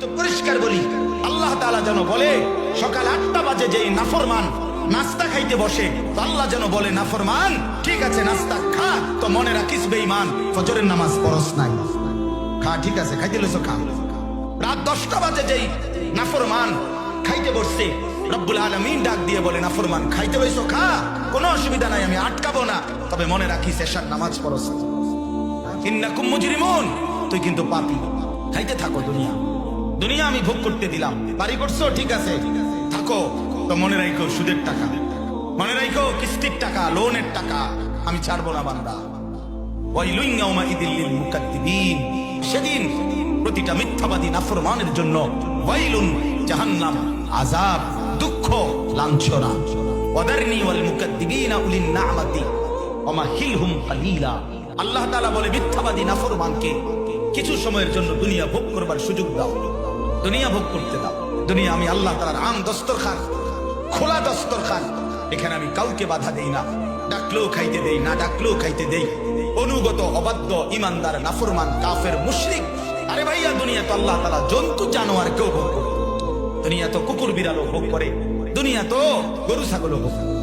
তো পরিষ্কার বলি, আল্লাহ তাআলা যেন বলে সকাল 8টা বাজে যেই নাফরমান নাস্তা খাইতে বসে, তো আল্লাহ যেন বলে নাফরমান ঠিক আছে নাস্তা খা, তো মনে রাখিস বেঈমান ফজরের নামাজ পড়স নাই। খা, ঠিক আছে খাইতে লইছো খা। রাত 10টা বাজে যেই নাফরমান খাইতে বসছে, রব্বুল আলামিন ডাক দিয়ে বলে নাফরমান খাইতে লইছো খা, কোনো অসুবিধা নাই, আমি আটকাবো না, তবে মনে রাখিস এশার নামাজ পড়স। ইন্নাকুম মুজরিমুন, তুই কিন্তু পাপী। খাইতে থাকো দুনিয়া, দুনিয়া আমি ভোগ করতে দিলাম। বাড়ি করছো ঠিক আছে থাকো, তো মনে রাখো সুদের টাকা, মনে রাখো কিস্তির টাকা, লোনের টাকা আমি ছাড়বো না বান্দা। ওয়াইলুন ইয়াউমাইযিল লিল মুকাদ্দিবিন, সেদিন প্রতিটা মিথ্যাবাদী নাফরমানের জন্য ওয়াইলুন জাহান্নাম, আযাব, দুঃখ, লাঞ্ছনা। ওয়াদারনি ওয়াল মুকাদ্দিবিনা উলিন না'মাতি ওয়ামাহিলহুম কালিলা। আল্লাহ তাআলা বলে মিথ্যাবাদী নাফরমানকে কিছু সময়ের জন্য দুনিয়া ভোগ করবার সুযোগ দাও, দুনিয়া ভোগ করতে দাও। দুনিয়া আমি আল্লাহ তাআলার আম দস্তরখান, খোলা দস্তরখান, এখানে আমি কাউকে বাধা দেই না, ডাকলেও খাইতে দেই, না ডাকলেও খাইতে দেই। অনুগত, অবাধ্য, ইমানদার, নাফরমান, কাফের, মুশরিক, আরে ভাইয়া দুনিয়া তো আল্লাহ তাআলা জন্তু জানোয়ার কেউ ভোগ করে, দুনিয়া তো কুকুর বিড়ালও ভোগ করে, দুনিয়া তো গরু ছাগলও ভোগ করে।